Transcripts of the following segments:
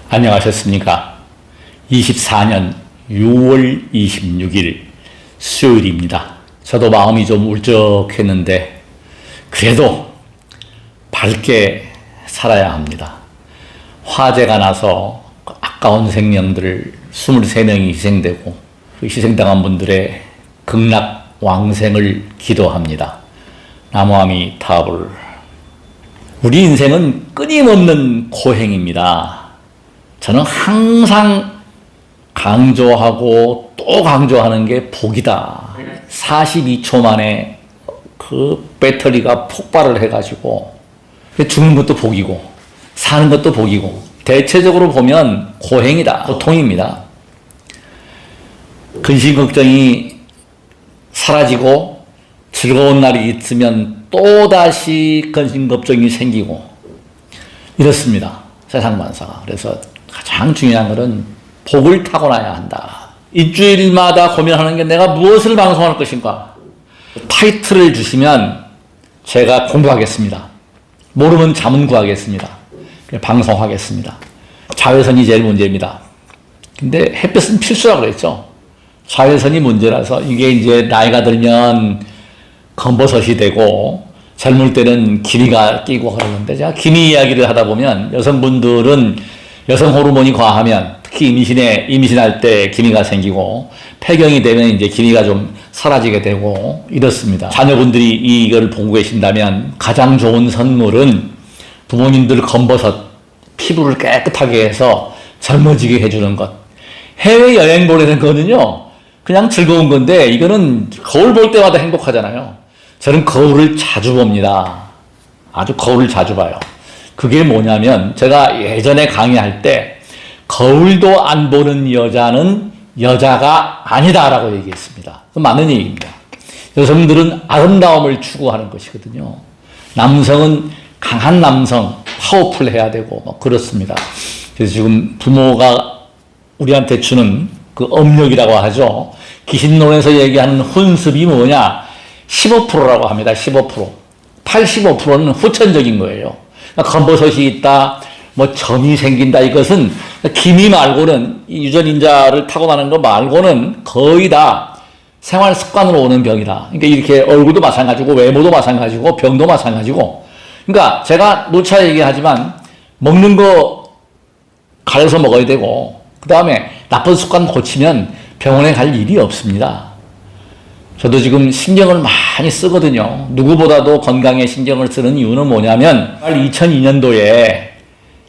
안녕하셨습니까? 24년 6월 26일 수요일입니다. 저도 마음이 좀 울적했는데 그래도 밝게 살아야 합니다. 화재가 나서 아까운 생명들 23명이 희생되고 그 희생당한 분들의 극락왕생을 기도합니다. 나무아미타불. 우리 인생은 끊임없는 고행입니다. 저는 항상 강조하고 또 강조하는 게 복이다. 42초 만에 그 배터리가 폭발을 해가지고 죽는 것도 복이고 사는 것도 복이고 대체적으로 보면 고행이다. 고통입니다. 근심 걱정이 사라지고 즐거운 날이 있으면 또다시 근심 걱정이 생기고 이렇습니다. 세상 만사가. 그래서 가장 중요한 것은 복을 타고나야 한다. 일주일마다 고민하는 게 내가 무엇을 방송할 것인가. 타이틀을 주시면 제가 공부하겠습니다. 모르면 자문 구하겠습니다. 방송하겠습니다. 자외선이 제일 문제입니다. 근데 햇볕은 필수라고 그랬죠. 자외선이 문제라서 이게 이제 나이가 들면 검버섯이 되고 젊을 때는 기미가 끼고 그러는데 제가 기미 이야기를 하다 보면 여성분들은 여성 호르몬이 과하면 특히 임신할 때 기미가 생기고 폐경이 되면 이제 기미가 좀 사라지게 되고 이렇습니다. 자녀분들이 이걸 보고 계신다면 가장 좋은 선물은 부모님들 검버섯 피부를 깨끗하게 해서 젊어지게 해주는 것. 해외여행 보내는 거는요 그냥 즐거운 건데 이거는 거울 볼 때마다 행복하잖아요. 저는 거울을 자주 봅니다. 아주 거울을 자주 봐요. 그게 뭐냐면 제가 예전에 강의할 때 거울도 안 보는 여자는 여자가 아니다라고 얘기했습니다. 맞는 얘기입니다. 여성들은 아름다움을 추구하는 것이거든요. 남성은 강한 남성, 파워풀해야 되고 뭐 그렇습니다. 그래서 지금 부모가 우리한테 주는 그 업력이라고 하죠. 귀신론에서 얘기하는 훈습이 뭐냐? 15%라고 합니다. 15%. 85%는 후천적인 거예요. 검버섯이 있다, 뭐 점이 생긴다, 이것은 기미 말고는 유전인자를 타고나는 거 말고는 거의 다 생활 습관으로 오는 병이다. 그러니까 이렇게 얼굴도 마찬가지고 외모도 마찬가지고 병도 마찬가지고. 그러니까 제가 누차 얘기하지만 먹는 거 가려서 먹어야 되고 그 다음에 나쁜 습관 고치면 병원에 갈 일이 없습니다. 저도 지금 신경을 많이 쓰거든요. 누구보다도 건강에 신경을 쓰는 이유는 뭐냐면 2002년도에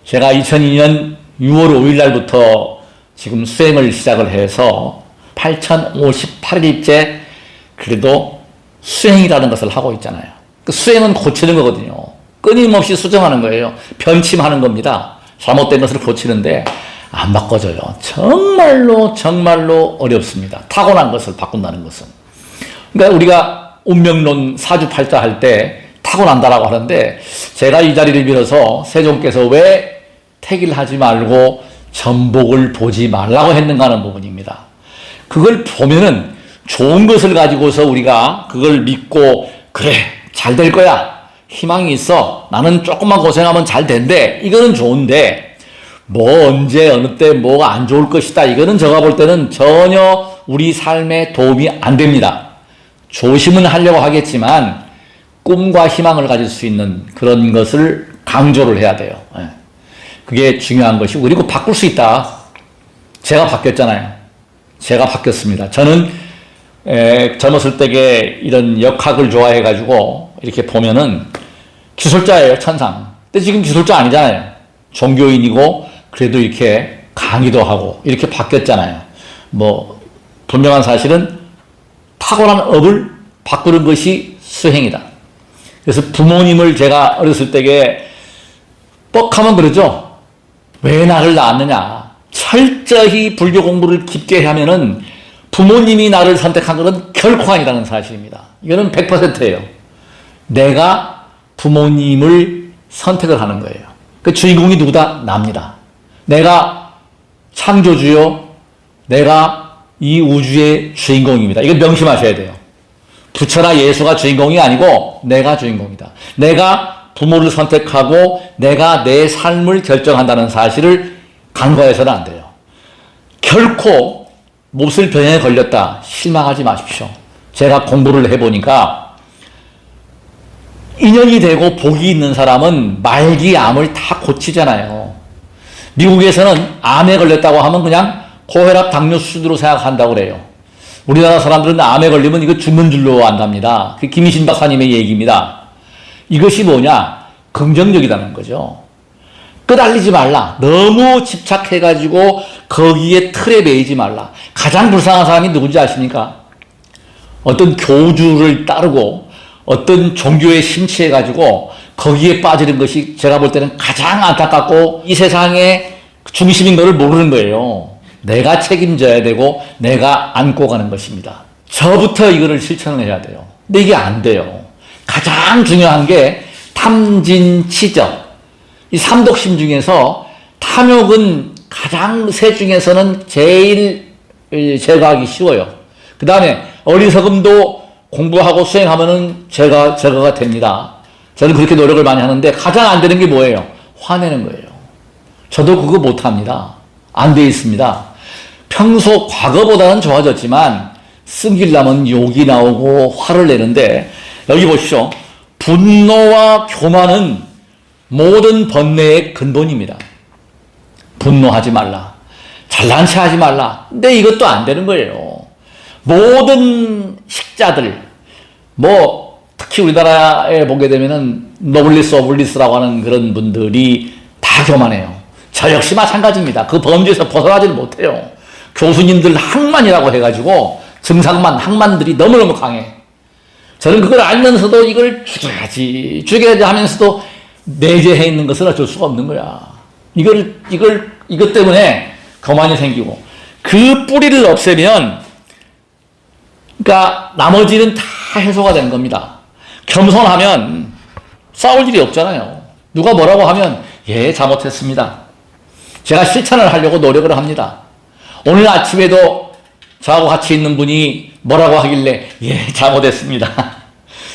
제가 2002년 6월 5일 날부터 지금 수행을 시작을 해서 8058일째 그래도 수행이라는 것을 하고 있잖아요. 그 수행은 고치는 거거든요. 끊임없이 수정하는 거예요. 변침하는 겁니다. 잘못된 것을 고치는데 안 바꿔져요. 정말로 어렵습니다. 타고난 것을 바꾼다는 것은. 그러니까 우리가 운명론 사주팔자 할 때 타고난다라고 하는데 제가 이 자리를 빌어서 세종께서 왜 택일하지 말고 전복을 보지 말라고 했는가 하는 부분입니다. 그걸 보면은 좋은 것을 가지고서 우리가 그걸 믿고 그래 잘 될 거야 희망이 있어 나는 조금만 고생하면 잘 된대 이거는 좋은데 뭐 언제 어느 때 뭐가 안 좋을 것이다 이거는 제가 볼 때는 전혀 우리 삶에 도움이 안 됩니다. 조심은 하려고 하겠지만 꿈과 희망을 가질 수 있는 그런 것을 강조를 해야 돼요. 그게 중요한 것이고 그리고 바꿀 수 있다. 제가 바뀌었잖아요. 제가 바뀌었습니다. 저는 젊었을 때에 이런 역학을 좋아해가지고 이렇게 보면은 기술자예요. 천상. 근데 지금 기술자 아니잖아요. 종교인이고 그래도 이렇게 강의도 하고 이렇게 바뀌었잖아요. 뭐 분명한 사실은 타고난 업을 바꾸는 것이 수행이다. 그래서 부모님을 제가 어렸을 때에 뻑하면 그러죠. 왜 나를 낳았느냐. 철저히 불교 공부를 깊게 하면은 부모님이 나를 선택한 것은 결코 아니라는 사실입니다. 이거는 100%예요. 내가 부모님을 선택을 하는 거예요. 그 주인공이 누구다? 납니다. 내가 창조주요. 내가 이 우주의 주인공입니다. 이걸 명심하셔야 돼요. 부처나 예수가 주인공이 아니고 내가 주인공이다. 내가 부모를 선택하고 내가 내 삶을 결정한다는 사실을 간과해서는 안 돼요. 결코 몹쓸 병에 걸렸다 실망하지 마십시오. 제가 공부를 해보니까 인연이 되고 복이 있는 사람은 말기 암을 다 고치잖아요. 미국에서는 암에 걸렸다고 하면 그냥 고혈압 당뇨 수준으로 생각한다고 그래요. 우리나라 사람들은 암에 걸리면 이거 죽는 줄로 안답니다. 그 김희신 박사님의 얘기입니다. 이것이 뭐냐? 긍정적이라는 거죠. 끄달리지 말라. 너무 집착해가지고 거기에 틀에 매이지 말라. 가장 불쌍한 사람이 누군지 아십니까? 어떤 교주를 따르고 어떤 종교에 심취해가지고 거기에 빠지는 것이 제가 볼 때는 가장 안타깝고 이 세상의 중심인 것을 모르는 거예요. 내가 책임져야 되고 내가 안고 가는 것입니다. 저부터 이거를 실천을 해야 돼요. 근데 이게 안 돼요. 가장 중요한 게 탐진치적. 이 삼독심 중에서 탐욕은 가장 셋 중에서는 제일 제거하기 쉬워요. 그 다음에 어리석음도 공부하고 수행하면은 제거가 됩니다. 저는 그렇게 노력을 많이 하는데 가장 안 되는 게 뭐예요? 화내는 거예요. 저도 그거 못합니다. 안 돼 있습니다. 평소 과거보다는 좋아졌지만 승질나면 욕이 나오고 화를 내는데 여기 보십시오. 분노와 교만은 모든 번뇌의 근본입니다. 분노하지 말라. 잘난 체 하지 말라. 근데 이것도 안 되는 거예요. 모든 식자들, 특히 우리나라에 보게 되면은 노블리스 오블리스라고 하는 그런 분들이 다 교만해요. 저 역시 마찬가지입니다. 그 범죄에서 벗어나지를 못해요. 교수님들 항만이라고 해가지고 항만들이 너무너무 강해. 저는 그걸 알면서도 이걸 죽여야지 하면서도 내재해 있는 것은 어쩔 수가 없는 거야. 이것 때문에 교만이 생기고 그 뿌리를 없애면 그러니까 나머지는 다 해소가 되는 겁니다. 겸손하면 싸울 일이 없잖아요. 누가 뭐라고 하면 예, 잘못했습니다. 제가 실천을 하려고 노력을 합니다. 오늘 아침에도 저하고 같이 있는 분이 뭐라고 하길래 예, 잘못했습니다.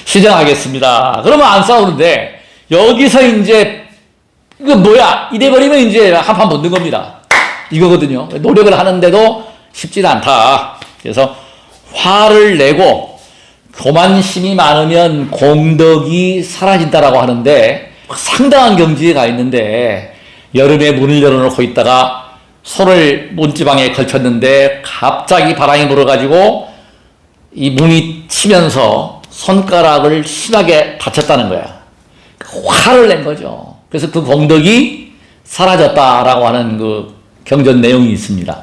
시정하겠습니다. 그러면 안 싸우는데 여기서 이제 이거 뭐야 이래버리면 이제 한판 붙는 겁니다. 이거거든요. 노력을 하는데도 쉽지 않다. 그래서 화를 내고 교만심이 많으면 공덕이 사라진다라고 하는데 상당한 경지에 가 있는데 여름에 문을 열어놓고 있다가 손을 문지방에 걸쳤는데 갑자기 바람이 불어가지고 이 문이 치면서 손가락을 심하게 다쳤다는 거야. 화를 낸 거죠. 그래서 그 공덕이 사라졌다라고 하는 그 경전 내용이 있습니다.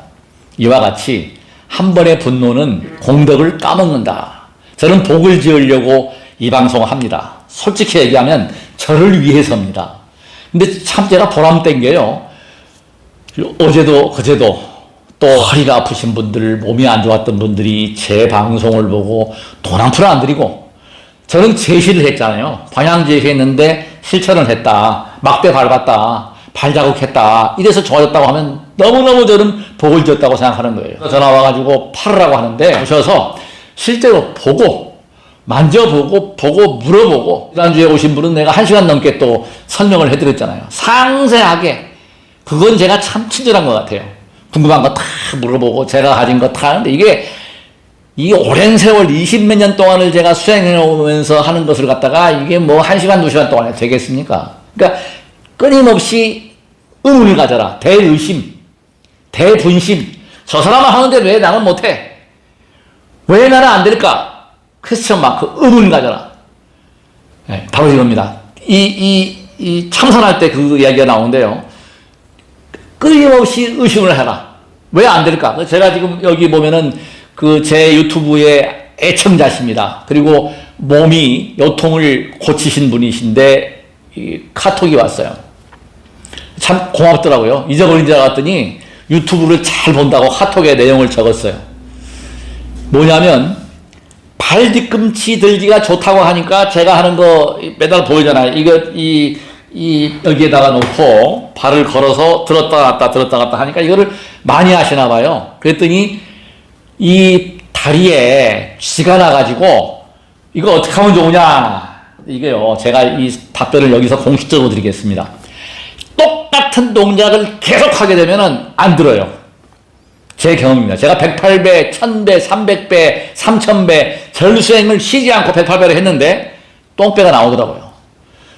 이와 같이 한 번의 분노는 공덕을 까먹는다. 저는 복을 지으려고 이 방송을 합니다. 솔직히 얘기하면 저를 위해서입니다. 근데 참 제가 보람 땡겨요. 어제도 그제도 또 허리가 아프신 분들, 몸이 안 좋았던 분들이 제 방송을 보고 돈 한 푼 안 드리고 저는 제시를 했잖아요. 방향 제시했는데 실천을 했다. 막대 밟았다. 발자국 했다. 이래서 좋아졌다고 하면 너무너무 저는 복을 지었다고 생각하는 거예요. 전화 와가지고 팔으라고 하는데 오셔서 실제로 보고 만져보고 보고 물어보고 지난주에 오신 분은 내가 1시간 넘게 또 설명을 해드렸잖아요. 상세하게. 그건 제가 참 친절한 것 같아요. 궁금한 거 다 물어보고 제가 가진 거 다 하는데 이 오랜 세월 20몇 년 동안을 제가 수행해 오면서 하는 것을 갖다가 이게 뭐 1시간, 2시간 동안에 되겠습니까? 그러니까 끊임없이 의문을 가져라. 대의심, 대분심. 저 사람은 하는데 왜 나는 못해? 왜 나는 안 될까? 퀘스천 마크, 의문을 가져라. 네, 바로 이겁니다. 이 참선할 때 그 이야기가 나오는데요. 끊임없이 의심을 해라. 왜 안 될까? 제가 지금 여기 보면은 그 제 유튜브의 애청자십니다. 그리고 몸이 요통을 고치신 분이신데 카톡이 왔어요. 참 고맙더라고요. 잊어버린 줄 알았더니 유튜브를 잘 본다고 카톡에 내용을 적었어요. 뭐냐면 발 뒤꿈치 들기가 좋다고 하니까 제가 하는 거 매달 보이잖아요. 여기에다가 놓고 발을 걸어서 들었다 놨다 하니까 이거를 많이 하시나 봐요. 그랬더니 이 다리에 쥐가 나가지고 이거 어떻게 하면 좋으냐. 이게요. 제가 이 답변을 여기서 공식적으로 드리겠습니다. 똑 똑같은 동작을 계속하게 되면은 안 들어요. 제 경험입니다. 제가 108배, 1000배, 300배, 3000배 절수행을 쉬지 않고 108배를 했는데 똥배가 나오더라고요.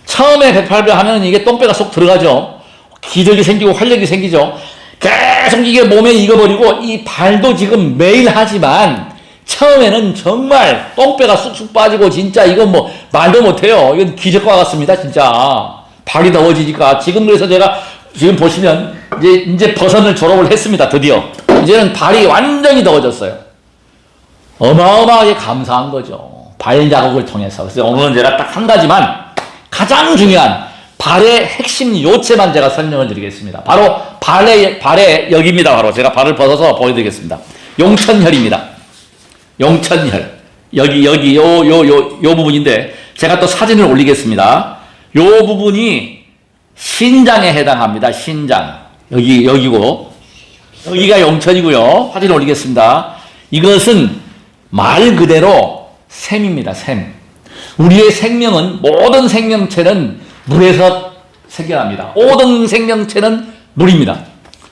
처음에 108배 하면 이게 똥배가 쏙 들어가죠. 기력이 생기고 활력이 생기죠. 계속 이게 몸에 익어버리고 이 발도 지금 매일 하지만 처음에는 정말 똥배가 쑥쑥 빠지고 진짜 이건 뭐 말도 못해요. 이건 기적과 같습니다. 진짜 발이 더워지니까. 지금 그래서 제가 지금 보시면 이제 버선을 졸업을 했습니다. 드디어 이제는 발이 완전히 더워졌어요. 어마어마하게 감사한 거죠. 발 자극을 통해서. 그래서 오늘은 제가 딱 한 가지만 가장 중요한 발의 핵심 요체만 제가 설명을 드리겠습니다. 바로 발의 여기입니다. 바로 제가 발을 벗어서 보여드리겠습니다. 용천혈입니다. 용천혈. 여기 요 부분인데 제가 또 사진을 올리겠습니다. 요 부분이 신장에 해당합니다. 신장. 여기고 여기가 용천이고요. 사진 올리겠습니다. 이것은 말 그대로 샘입니다. 샘. 우리의 생명은 모든 생명체는 물에서 생겨납니다. 모든 생명체는 물입니다.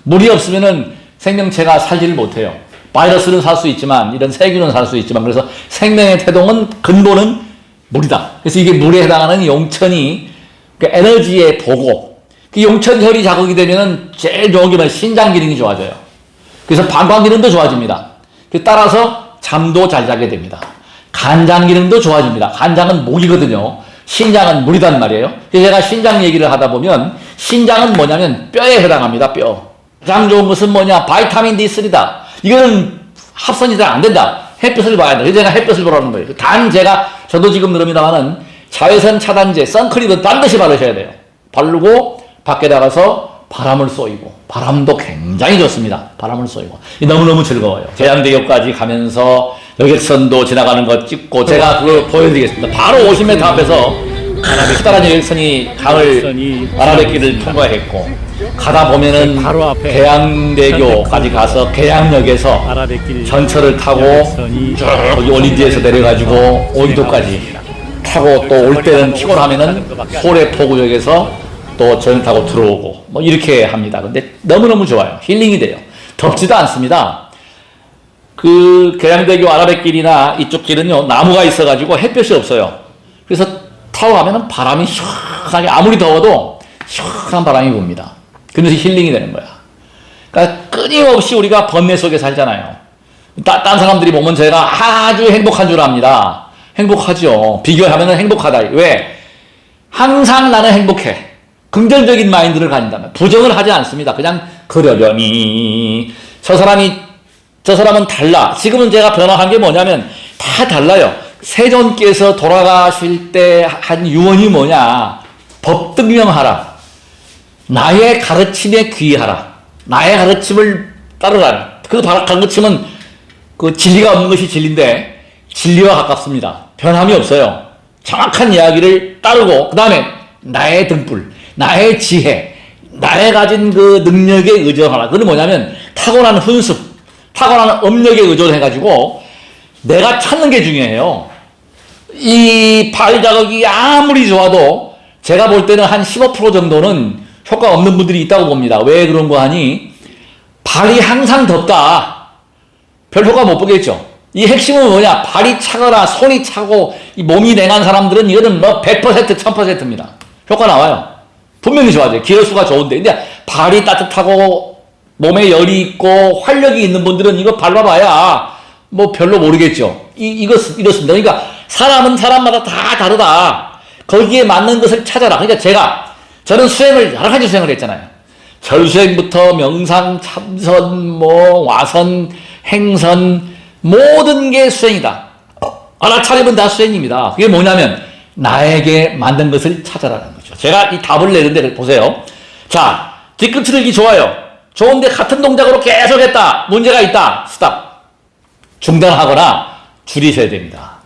물이 없으면은 생명체가 살지를 못해요. 바이러스는 살 수 있지만 이런 세균은 살 수 있지만 그래서 생명의 태동은 근본은 물이다. 그래서 이게 물에 해당하는 용천이 그 에너지의 보고 그 용천혈이 자극이 되면은 제일 좋은 게 뭐냐 신장 기능이 좋아져요. 그래서 방광 기능도 좋아집니다. 따라서 잠도 잘 자게 됩니다. 간장 기능도 좋아집니다. 간장은 목이거든요. 신장은 물이단 말이에요. 그래서 제가 신장 얘기를 하다 보면 신장은 뭐냐면 뼈에 해당합니다. 뼈. 가장 좋은 것은 뭐냐 바이타민 D3다. 이거는 합선이 잘 안 된다. 햇볕을 봐야 돼. 그래서 제가 햇볕을 보라는 거예요. 단 저도 지금 그럽니다만은 자외선 차단제, 선크림은 반드시 바르셔야 돼요. 바르고 밖에 나가서 바람을 쏘이고 바람도 굉장히 좋습니다. 바람을 쏘이고 너무너무 즐거워요. 계양대교까지 가면서 여객선도 지나가는 거 찍고 제가 그걸 보여드리겠습니다. 바로 50m 앞에서 커다란 여객선이 강을 아라뱃길을 통과했고 가다 보면은 바로 앞에 계양대교까지 가서 계양역에서 전철을 타고 여기 올림피에서 내려가지고 오이도까지 타고 또 올 때는 피곤하면은 소래포구역에서 또 전철 타고 들어오고 뭐 이렇게 합니다. 근데 너무너무 좋아요. 힐링이 돼요. 덥지도 않습니다. 그 계양대교 아라뱃길이나 이쪽 길은요 나무가 있어가지고 햇볕이 없어요. 그래서 타고 가면은 바람이 시원하게 아무리 더워도 시원한 바람이 붑니다. 그래서 힐링이 되는 거야. 그러니까 끊임없이 우리가 번뇌 속에 살잖아요. 딴 사람들이 보면 제가 아주 행복한 줄 압니다. 행복하죠. 비교하면 행복하다. 왜? 항상 나는 행복해. 긍정적인 마인드를 가진다면 부정을 하지 않습니다. 그냥 그러려니 저 사람은 달라. 지금은 제가 변화한 게 뭐냐면 다 달라요. 세존께서 돌아가실 때 한 유언이 뭐냐? 법등명하라. 나의 가르침에 귀하라. 나의 가르침을 따르라. 그 가르침은 그 진리가 없는 것이 진리인데 진리와 가깝습니다. 변함이 없어요. 정확한 이야기를 따르고 그 다음에 나의 등불, 나의 지혜, 나의 가진 그 능력에 의존하라. 그건 뭐냐면 타고난 훈습, 타고난 업력에 의존해가지고 내가 찾는 게 중요해요. 이 발 자극이 아무리 좋아도 제가 볼 때는 한 15% 정도는 효과 없는 분들이 있다고 봅니다. 왜 그런 거 하니? 발이 항상 덥다. 별 효과 못 보겠죠. 이 핵심은 뭐냐? 발이 차거나 손이 차고 이 몸이 냉한 사람들은 이거는 뭐 100%, 1000%입니다. 효과 나와요. 분명히 좋아져요. 기혈수가 좋은데. 근데 발이 따뜻하고 몸에 열이 있고 활력이 있는 분들은 이거 밟아봐야 뭐 별로 모르겠죠. 이렇습니다. 그러니까 사람은 사람마다 다 다르다. 거기에 맞는 것을 찾아라. 그러니까 저는 수행을 여러 가지 수행을 했잖아요. 절수행부터 명상, 참선, 뭐 와선, 행선 모든 게 수행이다. 알아차리면 다 수행입니다. 그게 뭐냐면 나에게 맞는 것을 찾아라는 거죠. 제가 이 답을 내는데 보세요. 자, 뒤꿈치들기 좋아요. 좋은데 같은 동작으로 계속 했다. 문제가 있다. 스탑. 중단하거나 줄이셔야 됩니다.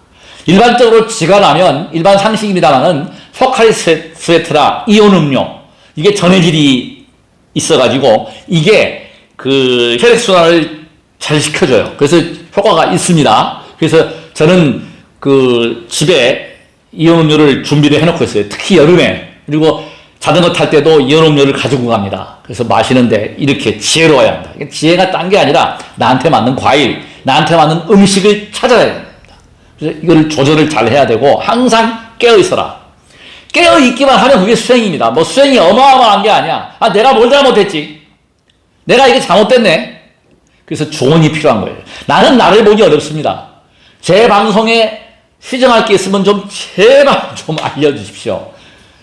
일반적으로 쥐가 나면 일반 상식입니다만은 포카리 스웨트라 이온 음료 이게 전해질이 있어가지고 이게 그 혈액순환을 잘 시켜줘요. 그래서 효과가 있습니다. 그래서 저는 그 집에 이온 음료를 준비를 해놓고 있어요. 특히 여름에. 그리고 자전거 탈 때도 연음료를 가지고 갑니다. 그래서 마시는데 이렇게 지혜로워야 한다. 지혜가 딴 게 아니라 나한테 맞는 과일, 나한테 맞는 음식을 찾아야 됩니다. 그래서 이걸 조절을 잘 해야 되고 항상 깨어있어라. 깨어있기만 하면 그게 수행입니다. 뭐 수행이 어마어마한 게 아니야. 아, 내가 뭘 잘못했지? 내가 이게 잘못됐네? 그래서 조언이 필요한 거예요. 나는 나를 보기 어렵습니다. 제 방송에 시정할 게 있으면 좀 제발 좀 알려주십시오.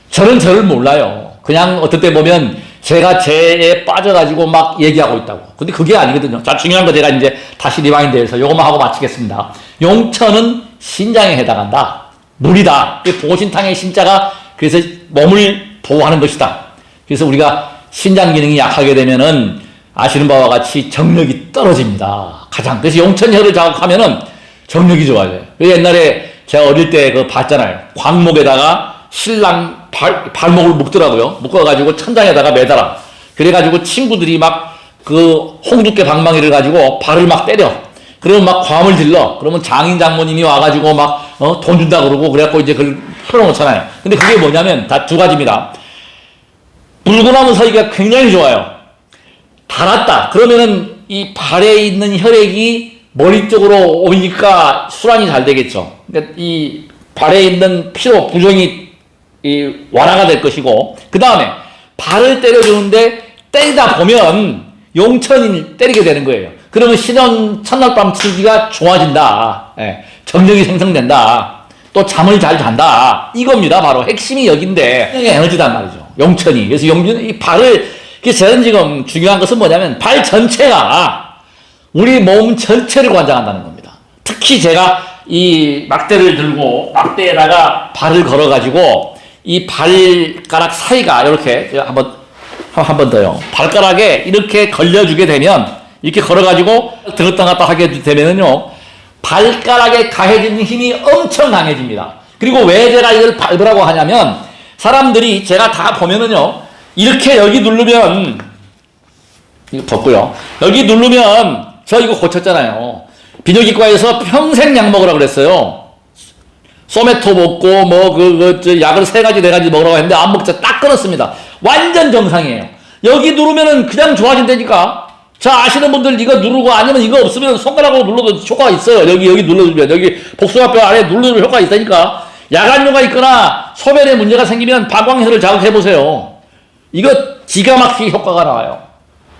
저는 저를 몰라요. 그냥 어떨 때 보면 제가 죄에 빠져가지고 막 얘기하고 있다고. 근데 그게 아니거든요. 자, 중요한 거 제가 이제 다시 리마인드해서 요것만 하고 마치겠습니다. 용천은 신장에 해당한다. 물이다. 보신탕의 신자가 그래서 몸을 보호하는 것이다. 그래서 우리가 신장 기능이 약하게 되면은 아시는 바와 같이 정력이 떨어집니다. 가장. 그래서 용천혈을 자극하면은 정력이 좋아져요. 옛날에 제가 어릴 때 그 봤잖아요. 광목에다가 신랑 발목을 묶더라고요. 묶어가지고 천장에다가 매달아. 그래가지고 친구들이 막 그 홍두깨 방망이를 가지고 발을 막 때려. 그러면 막 과음을 질러. 그러면 장인 장모님이 와가지고 막 돈 준다 그러고 그래갖고 이제 그걸 풀어놓잖아요. 근데 그게 뭐냐면 다 두 가지입니다. 물구나무 서기가 굉장히 좋아요. 달았다. 그러면은 이 발에 있는 혈액이 머리 쪽으로 오니까 순환이 잘 되겠죠. 그러니까 이 발에 있는 피로 부종이 완화가 될 것이고, 그 다음에 발을 때려주는데 때리다 보면 용천이 때리게 되는 거예요. 그러면 신혼 첫날 밤 출기가 좋아진다. 예, 정력이 생성된다. 또 잠을 잘 잔다. 이겁니다. 바로 핵심이 여기인데 에너지단 말이죠. 용천이. 그래서 이 발을, 저는 지금 중요한 것은 뭐냐면 발 전체가 우리 몸 전체를 관장한다는 겁니다. 특히 제가 이 막대를 들고 막대에다가 발을 걸어가지고 이 발가락 사이가 이렇게 한 번 더요. 발가락에 이렇게 걸려주게 되면 이렇게 걸어가지고 들었다 놨다 하게 되면은요, 발가락에 가해지는 힘이 엄청 강해집니다. 그리고 왜 제가 이걸 밟으라고 하냐면 사람들이 제가 다 보면은요, 이렇게 여기 누르면, 이거 덮고요. 여기 누르면 저 이거 고쳤잖아요. 비뇨기과에서 평생 약 먹으라고 그랬어요. 소메토 먹고 약을 3가지 4가지 먹으라고 했는데 안 먹자 딱 끊었습니다. 완전 정상이에요. 여기 누르면은 그냥 좋아진다니까. 자, 아시는 분들 이거 누르고 아니면 이거 없으면 손가락으로 눌러도 효과가 있어요. 여기 눌러주면 여기 복숭아뼈 아래 누르면 효과가 있다니까. 야간뇨가 있거나 소변에 문제가 생기면 방광혈을 자극해보세요. 이거 기가 막히게 효과가 나와요.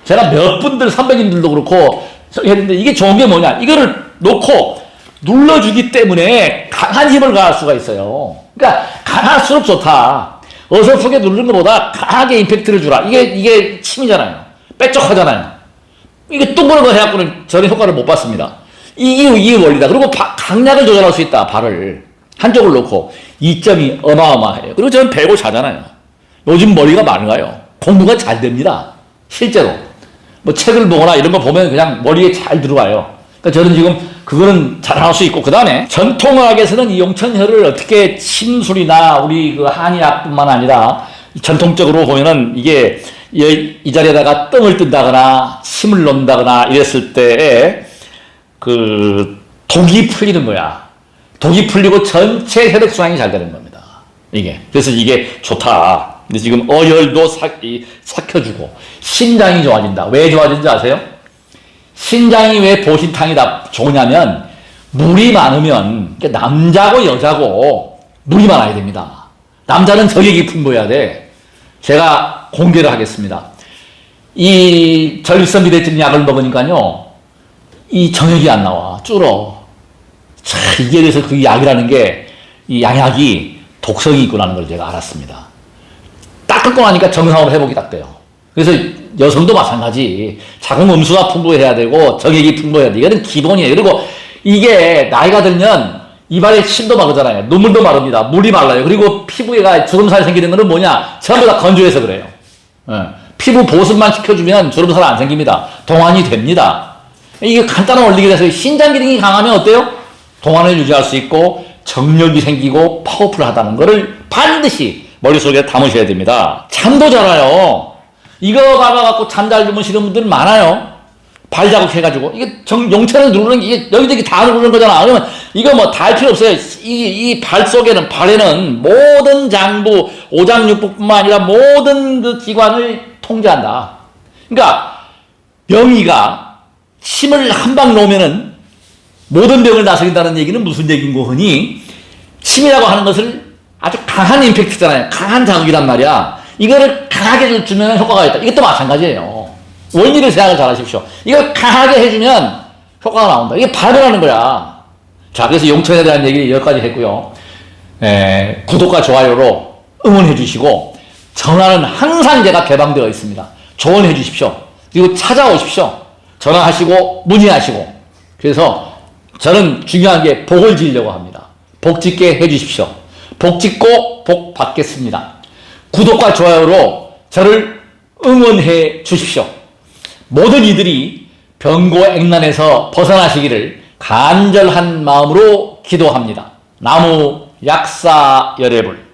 제가 몇 분들 선배님들도 그렇고 했는데 이게 좋은 게 뭐냐, 이거를 놓고 눌러주기 때문에 강한 힘을 가할 수가 있어요. 그러니까 강할수록 좋다. 어설프게 누르는 것보다 강하게 임팩트를 주라. 이게 침이잖아요. 빼쪽하잖아요. 이게 뚱그런 거 해갖고는 저는 효과를 못 봤습니다. 이 원리다. 그리고 강약을 조절할 수 있다. 발을 한쪽을 놓고. 이점이 어마어마해요. 그리고 저는 배고 자잖아요. 요즘 머리가 맑아요. 공부가 잘 됩니다. 실제로. 뭐 책을 보거나 이런 거 보면 그냥 머리에 잘 들어와요. 그러니까 저는 지금 그거는 잘할 수 있고, 그 다음에 전통의학에서는 이 용천혈을 어떻게 침술이나 우리 그 한의학뿐만 아니라 전통적으로 보면은 이게 이 자리에다가 뜸을 뜬다거나 침을 놓는다거나 이랬을 때에 그 독이 풀리는 거야. 독이 풀리고 전체 혈액순환이 잘 되는 겁니다. 이게. 그래서 이게 좋다. 근데 지금 어혈도 삭혀주고 신장이 좋아진다. 왜 좋아진지 아세요? 신장이 왜 보신탕이다 좋냐면 물이 많으면, 남자고 여자고 물이 많아야 됩니다. 남자는 정액이 풍부해야 돼. 제가 공개를 하겠습니다. 이 전립선 비대증 약을 먹으니까요, 이 정액이 안 나와. 줄어. 참, 이게 그래서 그 약이라는 게, 이 양약이 독성이 있구나는 걸 제가 알았습니다. 딱 끊고 나니까 정상으로 회복이 딱 돼요. 그래서 여성도 마찬가지. 자궁 음수가 풍부해야 되고 정액이 풍부해야 돼. 이거는 기본이에요. 그리고 이게 나이가 들면 입안에 침도 마르잖아요. 눈물도 마릅니다. 물이 말라요. 그리고 피부에가 주름살 생기는 거는 뭐냐? 전부 다 건조해서 그래요. 피부 보습만 시켜주면 주름살 안 생깁니다. 동안이 됩니다. 이게 간단한 원리가 돼서 신장 기능이 강하면 어때요? 동안을 유지할 수 있고 정력이 생기고 파워풀하다는 거를 반드시 머릿속에 담으셔야 됩니다. 잠도 잘 와요. 이거 봐봐갖고 잠 잘 주무시는 분들 많아요. 발 자극해가지고. 이게 용천을 누르는 게, 이게 여기저기 다 누르는 거잖아. 그러면 이거 뭐 다 할 필요 없어요. 이 발 속에는, 발에는 모든 장부, 오장육부뿐만 아니라 모든 그 기관을 통제한다. 그러니까 명의가 침을 한 방 놓으면은 모든 병을 나서긴다는 얘기는 무슨 얘기인 거니? 침이라고 하는 것을 아주 강한 임팩트잖아요. 강한 자극이란 말이야. 이거를 강하게 주면 효과가 있다. 이것도 마찬가지예요. 원리를 생각을 잘 하십시오. 이걸 강하게 해주면 효과가 나온다. 이게 발효라는 거야. 자, 그래서 용천에 대한 얘기를 여기까지 했고요. 구독과 좋아요로 응원해 주시고, 전화는 항상 제가 개방되어 있습니다. 조언해 주십시오. 그리고 찾아오십시오. 전화하시고, 문의하시고. 그래서 저는 중요한 게 복을 지으려고 합니다. 복 짓게 해 주십시오. 복 짓고 복 받겠습니다. 구독과 좋아요로 저를 응원해 주십시오. 모든 이들이 병고액난에서 벗어나시기를 간절한 마음으로 기도합니다. 나무 약사 열애불.